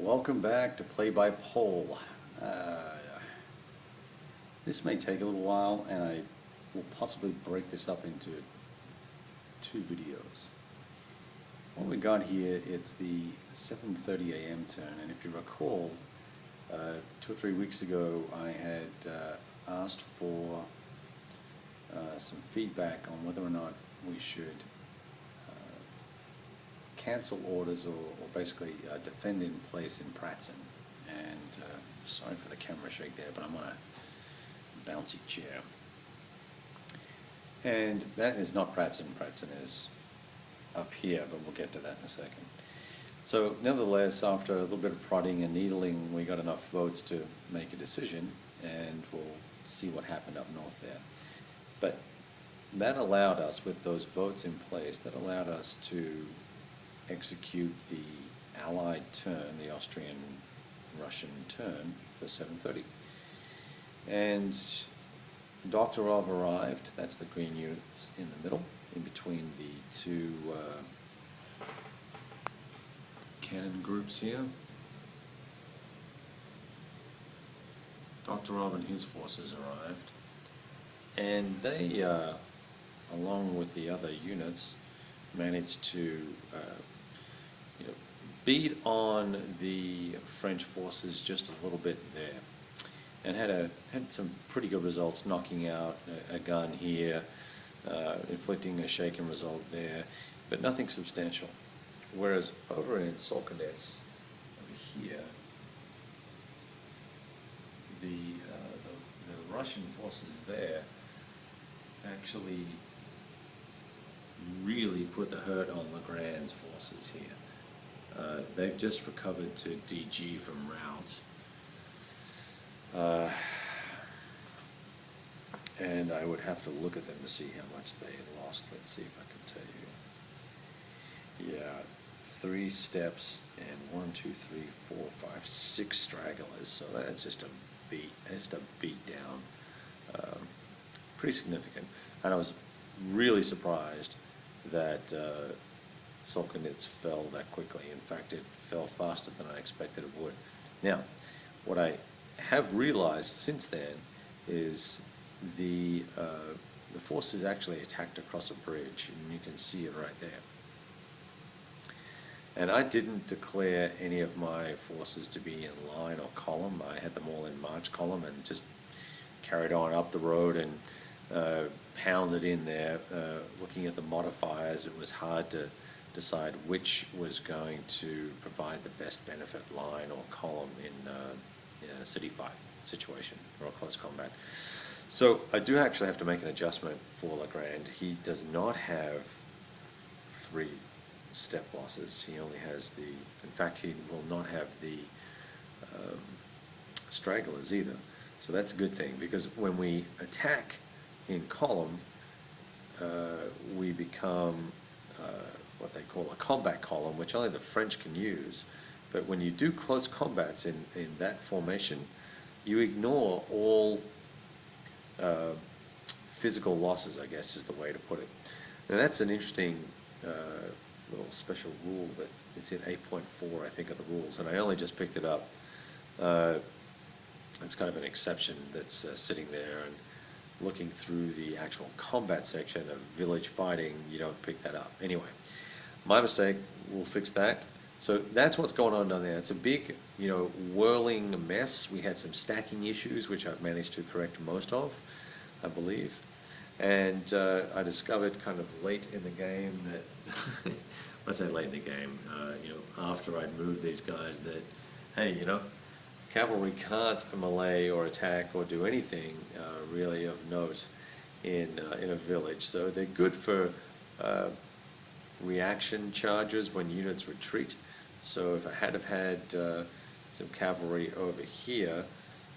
welcome back to Play by Poll. This may take a little while, and I will possibly break this up into two videos. What we got here, it's the 7:30 a.m. turn, and if you recall, 2 or 3 weeks ago I had asked for some feedback on whether or not we should cancel orders or basically defend in place in Pratzen. And sorry for the camera shake there, but I'm on a bouncy chair. And that is not Pratzen. Pratzen is up here, but we'll get to that in a second. So nevertheless, after a little bit of prodding and needling, we got enough votes to make a decision, and we'll see what happened up north there. But that allowed us, with those votes in place, that allowed us to execute the Allied turn, the Austrian-Russian turn for 7:30. And Doktorov arrived. That's the green units in the middle, in between the two cannon groups here. Doktorov and his forces arrived, and they, along with the other units, managed to beat on the French forces just a little bit there, and had some pretty good results, knocking out a gun here, inflicting a shaken result there, but nothing substantial. Whereas over in Solkonets, over here, the Russian forces there actually really put the hurt on Legrand's forces here. They've just recovered to DG from rout. And I would have to look at them to see how much they lost. Let's see if I can tell you. Yeah, 3 steps and 1, 2, 3, 4, 5, 6 stragglers. So that's just a beat down. Pretty significant. And I was really surprised that Solkonets fell that quickly. In fact, it fell faster than I expected it would. Now, what I have realized since then is the forces actually attacked across a bridge, and you can see it right there. And I didn't declare any of my forces to be in line or column. I had them all in march column and just carried on up the road and pounded in there. Looking at the modifiers, it was hard to decide which was going to provide the best benefit, line or column in a city fight situation or a close combat. So I do actually have to make an adjustment for Legrand. He does not have 3 step losses. He only has in fact, he will not have the stragglers either. So that's a good thing, because when we attack in column, we become what they call a combat column, which only the French can use. But when you do close combats in that formation, you ignore all physical losses, I guess is the way to put it. Now that's an interesting little special rule that it's in 8.4, I think, of the rules, and I only just picked it up. It's kind of an exception that's sitting there, and looking through the actual combat section of village fighting, you don't pick that up. Anyway, my mistake, we'll fix that. So that's what's going on down there. It's a big, whirling mess. We had some stacking issues, which I've managed to correct most of, I believe. And I discovered kind of late in the game that, when I say late in the game, after I'd moved these guys, that, hey, cavalry can't melee or attack or do anything really of note in a village. So they're good for reaction charges when units retreat. So if I had have had some cavalry over here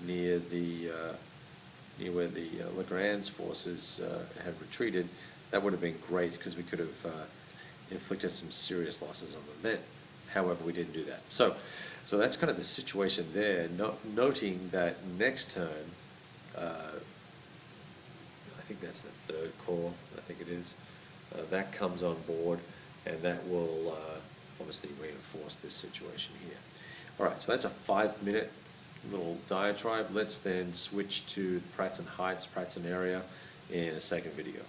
near where the Legrand's forces had retreated, that would have been great, because we could have inflicted some serious losses on them then. However, we didn't do that. So that's kind of the situation there. Noting that next turn, I think that's the 3rd corps, I think it is, that comes on board, and that will obviously reinforce this situation here. Alright, so that's a 5-minute little diatribe. Let's then switch to the Pratzen Heights, Pratzen area in a second video.